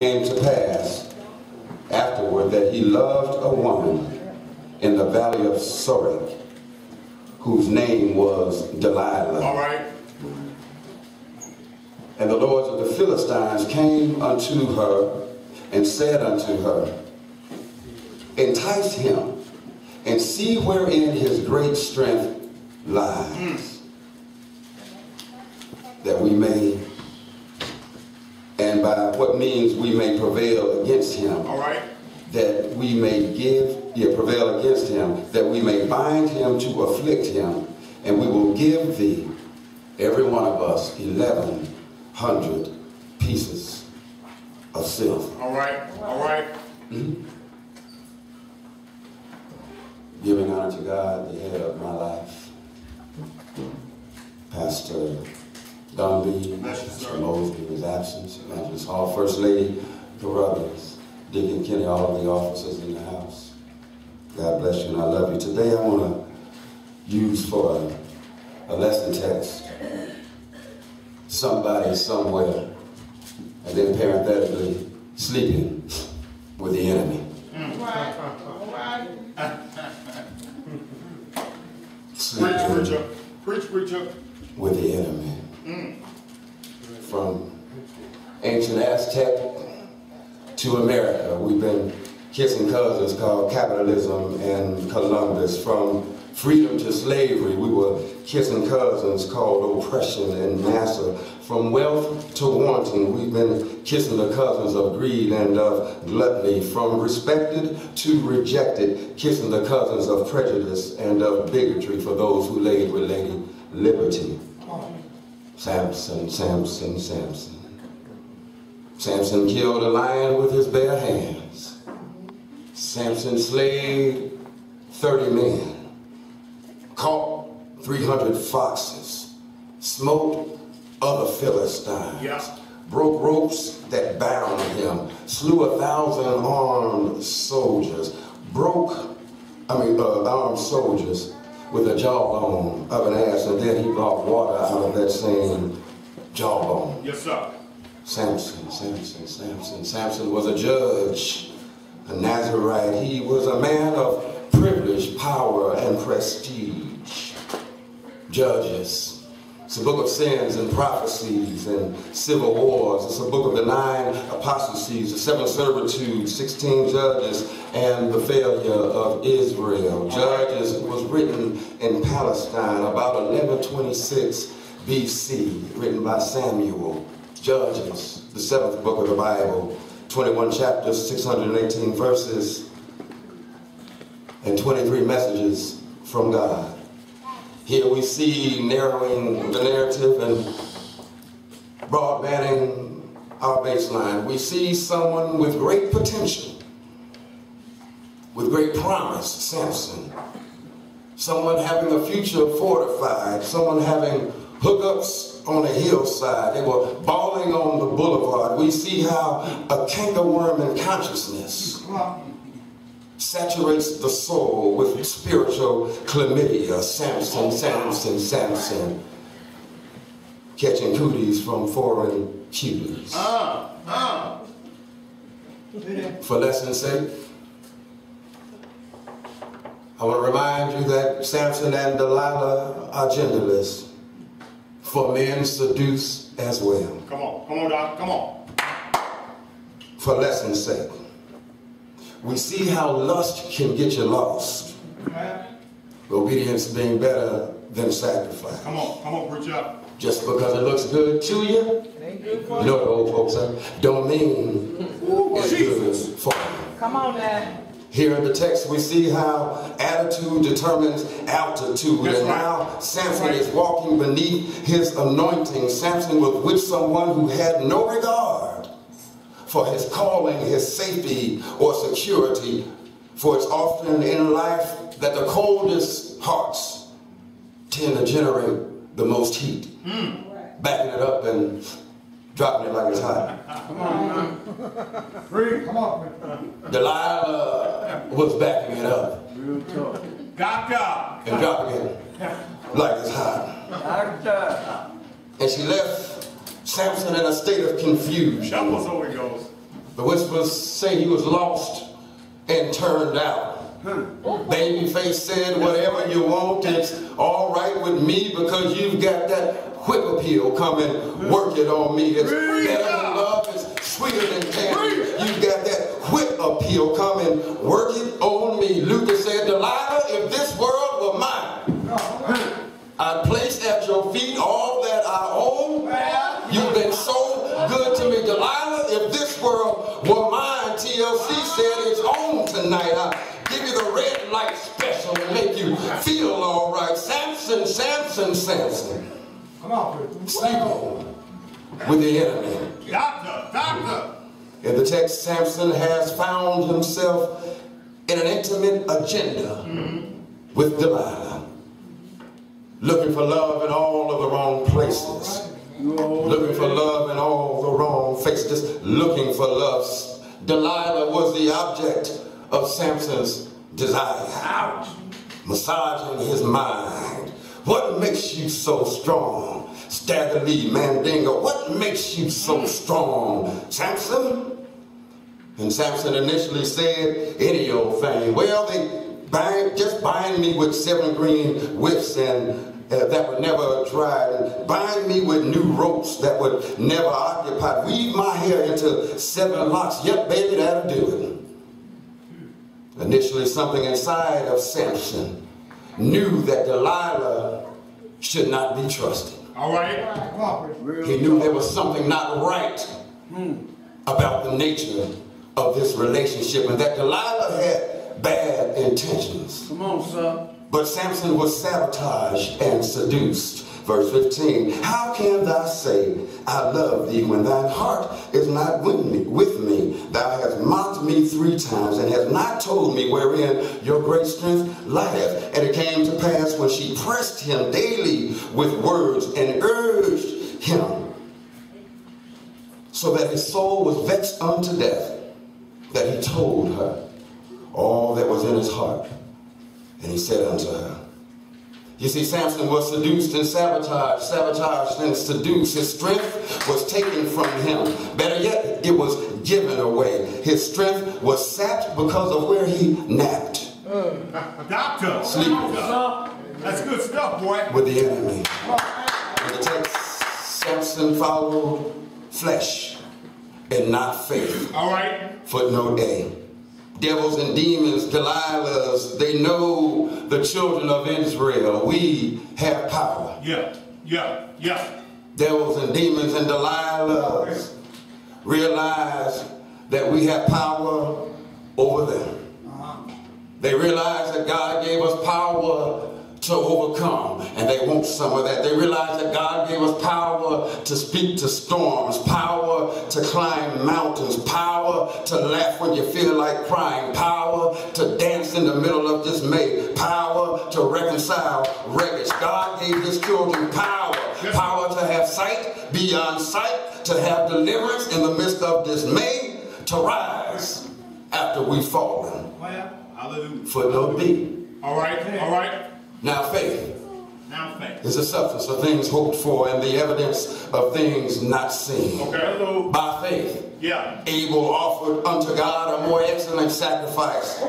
came to pass afterward that he loved a woman in the valley of Sorek, whose name was Delilah. All right. And the lords of the Philistines came unto her and said unto her, entice him, and see wherein his great strength lies, that we may, and by what means we may prevail against him. All right. That we may prevail against him, that we may bind him to afflict him, and we will give thee, every one of us, 1,100 pieces of silver. All right. All right. Mm-hmm. Giving honor to God, the head of my life, Pastor Don B, Pastor Mosby in his absence, Evangelist Hall, First Lady Carruthers, Deacon Kenny, all of the officers in the house. God bless you and I love you. Today I want to use for a lesson text, somebody somewhere, and then parenthetically, sleeping with the enemy. Preacher. With the enemy. From ancient Aztec to America, we've been kissing cousins called capitalism and Columbus. From freedom to slavery, we were kissing cousins called oppression and NASA. From wealth to wanting, we've been kissing the cousins of greed and of gluttony. From respected to rejected, kissing the cousins of prejudice and of bigotry for those who laid with Lady Liberty. Samson. Samson killed a lion with his bare hands. Samson slayed 30 men, caught 300 foxes, smote other Philistines, broke ropes that bound him, slew 1,000 armed soldiers, armed soldiers with a jawbone of an ass, and then he brought water out of that same jawbone. Yes, sir. Samson was a judge, a Nazarite. He was a man of privilege, power, and prestige. Judges. It's a book of sins and prophecies and civil wars. It's a book of the 9 apostasies, the 7 servitudes, 16 judges, and the failure of Israel. Judges was written in Palestine about 1126 BC, written by Samuel. Judges, the 7th book of the Bible, 21 chapters, 618 verses, and 23 messages from God. Here we see narrowing the narrative and broadbanding our baseline. We see someone with great potential, with great promise, Samson. Someone having a future fortified, someone having hookups on a hillside. They were balling on the boulevard. We see how a cankerworm in consciousness saturates the soul with spiritual chlamydia. Samson. Catching cooties from foreign cuties. For lesson's sake, I want to remind you that Samson and Delilah are genderless. For men seduce as well. Come on, Doc, come on. For lesson's sake, we see how lust can get you lost. Obedience being better than sacrifice. Come on, preach up. Just because it looks good to you, you know what old folks say, don't mean it's good for you. Come on, man. Here in the text, we see how attitude determines altitude. That's and right. now Samson is walking beneath his anointing. Samson was with someone who had no regard for his calling, his safety, or security. For it's often in life that the coldest hearts tend to generate the most heat. Backing it up and dropping it like it's hot. Come on. Come on. Delilah was backing it up. Doctor. And dropping it like it's hot. And she left Samson in a state of confusion. Help us, Holy Ghost. The whispers say he was lost and turned out. Babyface said, whatever you want, it's all right with me because you've got that whip appeal. Come and work it on me. It's better than love, it's sweeter than candy. You've got that whip appeal. Come and work it on me. Luther said, Delilah, if this world were mine, I'd place at your feet all that I own. You've been so good to me. Delilah, if this world were mine, TLC said it's on tonight. I give you the red light special and make you feel all right. Samson, Samson, Samson. Come on, Sleeping with the enemy. Doctor. In the text, Samson has found himself in an intimate agenda with Delilah. Looking for love in all of the wrong places. Looking for love in all the wrong faces. Just looking for love. Delilah was the object of Samson's desire. Ouch. Massaging his mind. What makes you so strong? Stagger Lee, Mandingo. What makes you so strong, Samson? And Samson initially said, any old thing. Well, they just bind me with 7 green whips and that would never dry, and bind me with new ropes that would never occupy. Weave my hair into 7 locks. Yep, baby, that'll do it. Initially, something inside of Samson knew that Delilah should not be trusted. All right. He knew there was something not right about the nature of this relationship, and that Delilah had bad intentions. Come on, sir. But Samson was sabotaged and seduced. Verse 15, how can thou say, I love thee, when thine heart is not with me? Thou hast mocked me 3 times, and hast not told me wherein your great strength lieth. And it came to pass, when she pressed him daily with words, and urged him, so that his soul was vexed unto death, that he told her all that was in his heart. And he said unto her, you see, Samson was seduced and sabotaged and seduced. His strength was taken from him. Better yet, it was given away. His strength was sapped because of where he napped. Doctor. Sleeping. That's good stuff, boy. With the enemy. In the text, Samson followed flesh and not faith. All right. Footnote A. Devils and demons, Delilahs, they know the children of Israel. We have power. Yeah. Devils and demons and Delilahs realize that we have power over them. They realize that God gave us power to overcome, and they want some of that. They realize that God gave us power to speak to storms, power to climb mountains, power to laugh when you feel like crying, power to dance in the middle of dismay, power to reconcile wreckage. God gave his children power, power to have sight beyond sight, to have deliverance in the midst of dismay, to rise after we've fallen. Hallelujah. Footnote B. All right. Now faith is the substance of things hoped for and the evidence of things not seen. Okay. By faith, Abel offered unto God a more excellent sacrifice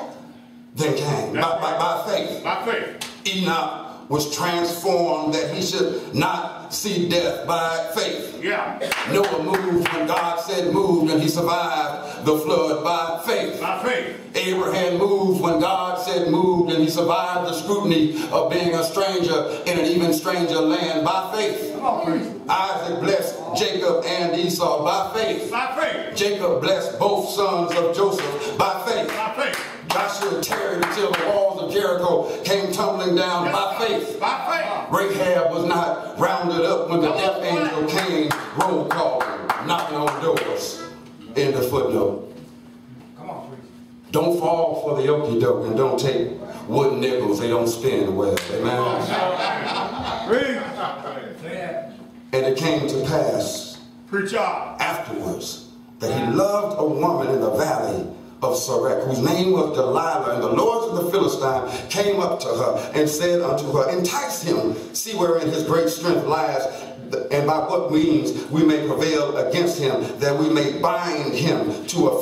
than Cain. By faith, Enoch was transformed that he should not see death. By faith, Noah moved when God said moved, and he survived the flood. By faith, Abraham moved when God said moved, and he survived the scrutiny of being a stranger in an even stranger land. By faith, Isaac blessed Jacob and Esau. By faith, Jacob blessed both sons of Joseph. By faith, Joshua tarried until the walls of Jericho came tumbling down. By faith, Rahab was not rounded up when the death angel came roll calling, knocking on doors. In the footnote. Don't fall for the okie doke, and don't take wooden nickels. They don't spin well. Amen. And it came to pass afterwards that he loved a woman in the valley of Sorek, whose name was Delilah, and the lords of the Philistines came up to her and said unto her, entice him, see wherein his great strength lies, and by what means we may prevail against him, that we may bind him to a